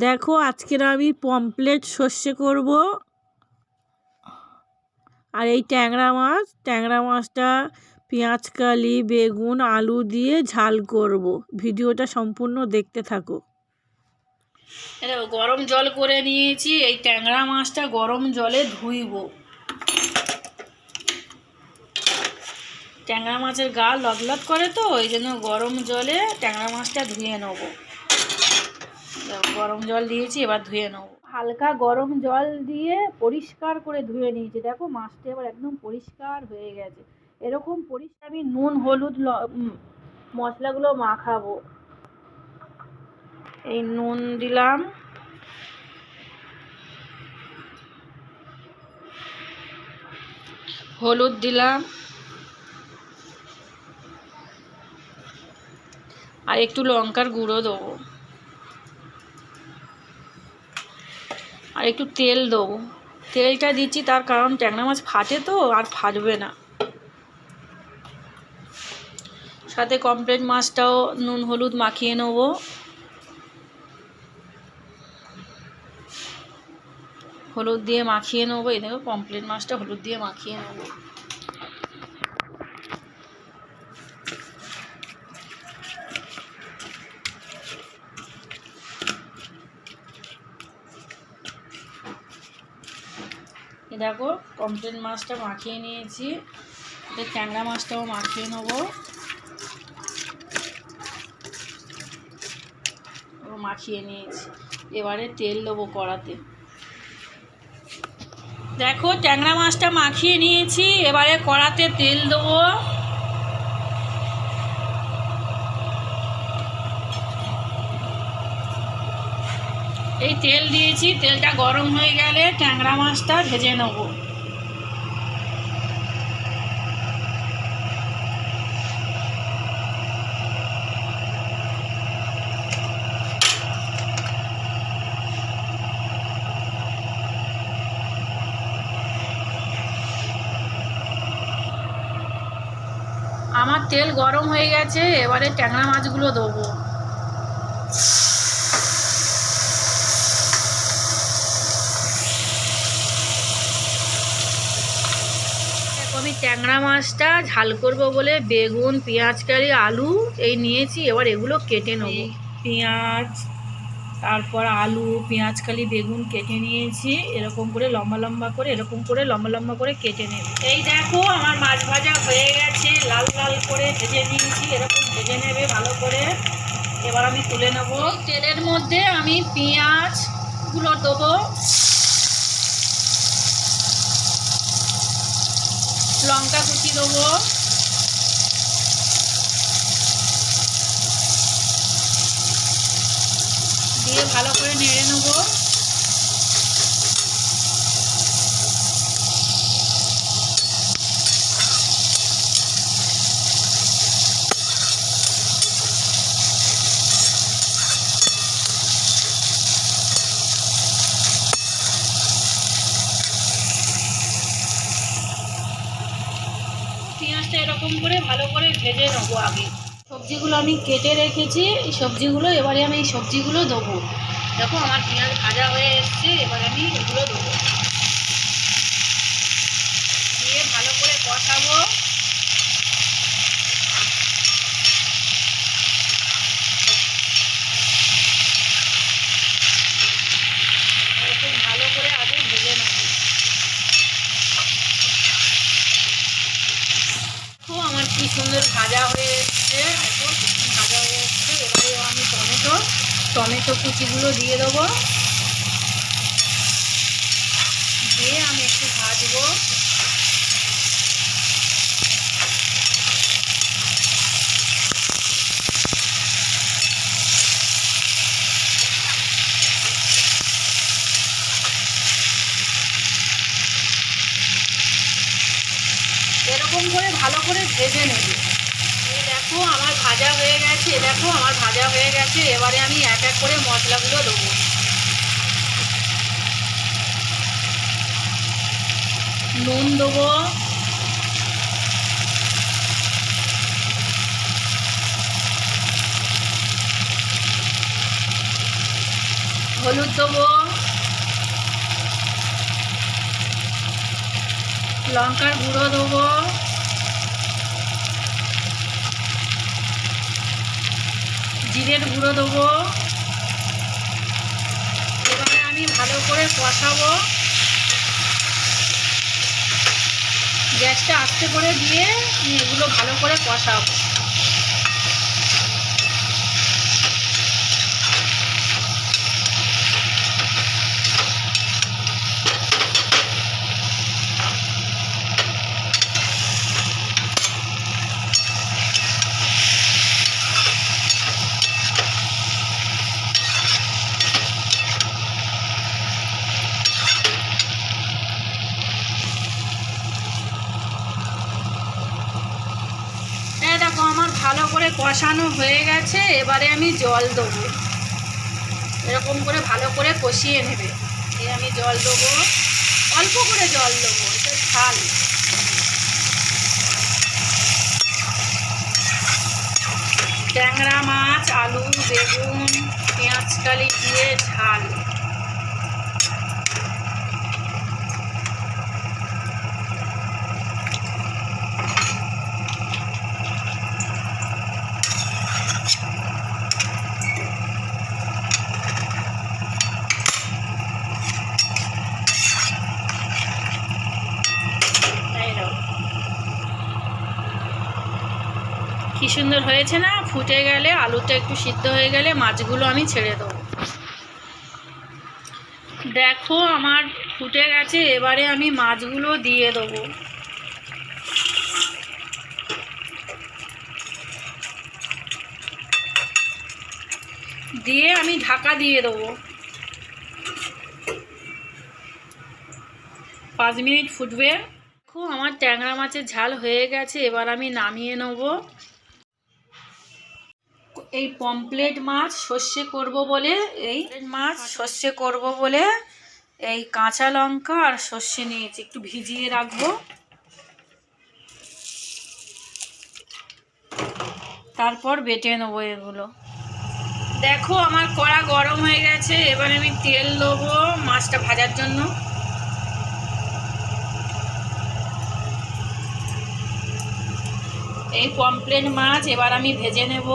দেখো আজকের আমি পমফ্রেট সর্ষে করব। আর এই ট্যাংরা মাছটা পেঁয়াজকালি বেগুন আলু দিয়ে ঝাল করব। ভিডিওটা সম্পূর্ণ দেখতে থাকো। গরম জল করে নিয়েছি, এই ট্যাংরা মাছটা গরম জলে ধুইব। ট্যাংরা মাছের গা লদলদ করে তো, ওই জন্য গরম জলে ট্যাংরা মাছটা ধুয়ে নেব। গরম জল দিয়েছি, এবার ধুয়ে নেব। হালকা গরম জল দিয়ে পরিষ্কার করে ধুয়ে নিয়েছি। দেখো মাছটা এবার একদম পরিষ্কার হয়ে গেছে। এরকম পরিষ্কার আমি নুন হলুদ মশলাগুলো মাখাবো। এই নুন দিলাম, হলুদ দিলাম, আর একটু লঙ্কার গুঁড়ো দেবো, আর একটু তেল দেবো। তেলটা দিচ্ছি তার কারণ ট্যাংরা মাছ ফাটে তো, আর ফাটবে না। সাথে পমফ্রেট মাছটাও নুন হলুদ মাখিয়ে নেব। হলুদ দিয়ে মাখিয়ে নেবো। এই দেখো পমফ্রেট মাছটা হলুদ দিয়ে মাখিয়ে নেব। দেখো পমফ্রেট মাছটা মাখিয়ে নিয়েছি, ট্যাংরা মাছটাও মাখিয়ে নেব। মাখিয়ে নিয়েছি, এবারে তেল দেবো কড়াতে। দেখো ট্যাংরা মাছটা মাখিয়ে নিয়েছি, এবারে কড়াতে তেল দেবো। এই তেল দিয়েছি, তেলটা গরম হয়ে গেলে ট্যাংরা মাছটা ভেজে নেব। আমার তেল গরম হয়ে গেছে, এবারে ট্যাংরা মাছগুলো দেবো। আমি ট্যাংরা মাছটা ঝাল করব বলে বেগুন পেঁয়াজকালি আলু এই নিয়েছি, এবার এগুলো কেটে নেব। পেঁয়াজ, তারপর আলু পেঁয়াজকালি বেগুন কেটে নিয়েছি, এরকম করে লম্বা লম্বা করে লম্বা লম্বা করে কেটে নেব। এই দেখো আমার মাছ ভাজা হয়ে গেছে, লাল লাল করে ভেজে নিয়েছি, এরকম ভেজে নেবে ভালো করে। এবার আমি তুলে নেব। তেলের মধ্যে আমি পেঁয়াজগুলো দেবো, লঙ্কা কুচি দেবো, দিয়ে ভালো করে নেড়ে নেব। পেঁয়াজটা এরকম করে ভালো করে ভেজে নেবো। আগে সবজিগুলো আমি কেটে রেখেছি, এই সবজিগুলো এবারে আমি এই সবজিগুলো দেবো। দেখো আমার পেঁয়াজ ভাজা হয়ে এসছে, এবারে আমি এগুলো দেবো, দিয়ে ভালো করে কষাবো। এরকম ভালো করে আগে ভেজে নেবো। আমার কি সুন্দর ভাজা হয়ে এসছে, এখন ভাজা হয়ে এসছে। এবারে আমি টমেটো কুচিগুলো দিয়ে দেবো, দিয়ে আমি একটু ভাজবো। এরকম করে ভালো করে ভেজে নেবে। এই দেখো আমার ভাজা হয়ে গেছে, এবারে আমি এক এক করে মশলাগুলো দেবো। নুন দেবো, হলুদ দেবো, লঙ্কার গুঁড়ো দেবো, জিরের গুঁড়ো দেবো। এবারে আমি ভালো করে কষাবো, গ্যাসটা আস্তে করে দিয়ে আমি এগুলো ভালো করে কষাবো। দেখো আমার ভালো করে কষানো হয়ে গেছে, এবারে আমি জল দেবো। এরকম করে ভালো করে কষিয়ে নেবে। আমি জল দেবো, অল্প করে জল দেবো, এটা ঝাল। ট্যাংরা মাছ, আলু, বেগুন, পেঁয়াজকালি দিয়ে ঝাল। কি সুন্দর হয়েছে না? ফুটে গেলে, আলুটা একটু সিদ্ধ হয়ে গেলে মাছগুলো আমি ছেড়ে দেবো। দেখো আমার ফুটে গেছে, এবারে আমি মাছগুলো দিয়ে দেবো। দিয়ে আমি ঢাকা দিয়ে দেবো। 5 মিনিট ফুটবে। দেখো আমার ট্যাংরা মাছের ঝাল হয়ে গেছে, এবার আমি নামিয়ে নেব। এই পমফ্রেট মাছ সর্ষে করব বলে, এই কাঁচা লঙ্কা আর সর্ষে নিয়েছি, একটু ভিজিয়ে রাখবো, তারপর বেটে নেবো এগুলো। দেখো আমার কড়া গরম হয়ে গেছে, এবার আমি তেল দেবো মাছটা ভাজার জন্য। এই পমফ্রেট মাছ এবার আমি ভেজে নেব।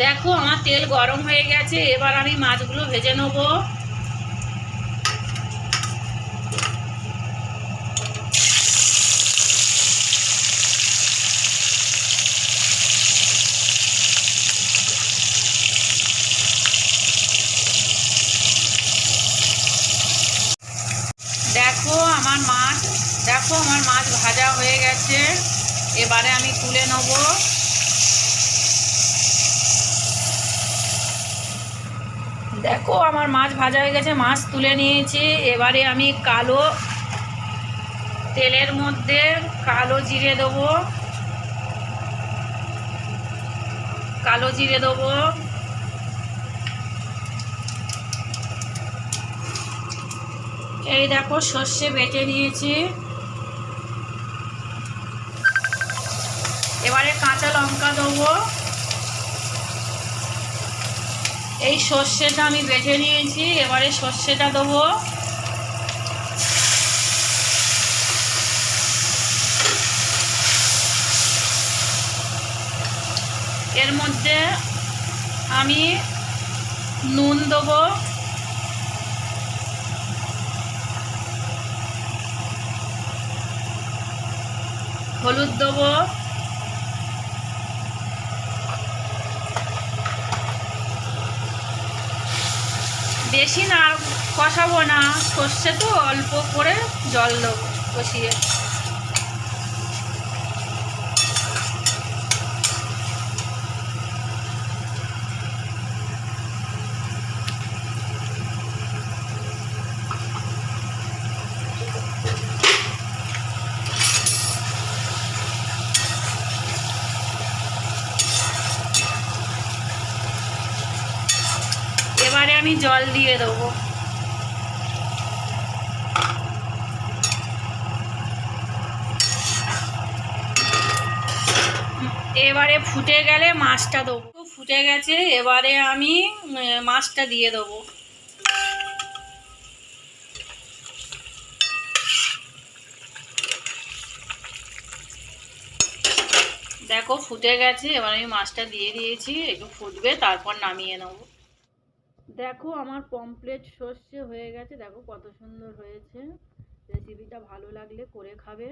দেখো আমার তেল গরম হয়ে গেছে, এবার আমি মাছগুলো ভেজে নেব। দেখো আমার মাছ ভাজা হয়ে গেছে, এবারে আমি তুলে নেব। দেখো আমার মাছ ভাজা হয়ে গেছে, মাছ তুলে নিয়েছি। এবারে আমি তেলের মধ্যে কালো জিরে দেবো, এই দেখো সর্ষে বেটে নিয়েছি। এবারে কাঁচা লঙ্কা দেবো। এই সর্ষেটা আমি বেটে নিয়েছি, এবারে সর্ষেটা দেবো। এর মধ্যে আমি নুন দেবো, হলুদ দেবো, বেশি না কষাবো না, সর্ষে তো অল্প করে জল দেবো কষিয়ে। এবারে আমি জল দিয়ে দেবো। এবারে ফুটে গেলে মাছটা দেবো। ফুটে গেছে, এবারে আমি মাছটা দিয়ে দেবো। দেখো ফুটে গেছে, এবার আমি মাছটা দিয়ে দিয়েছি, একটু ফুটবে তারপর নামিয়ে নেব। দেখো আমার পমফ্রেট সর্ষে হয়ে গেছে, দেখো কত সুন্দর হয়েছে। রেসিপিটা ভালো লাগলে করে খাবে।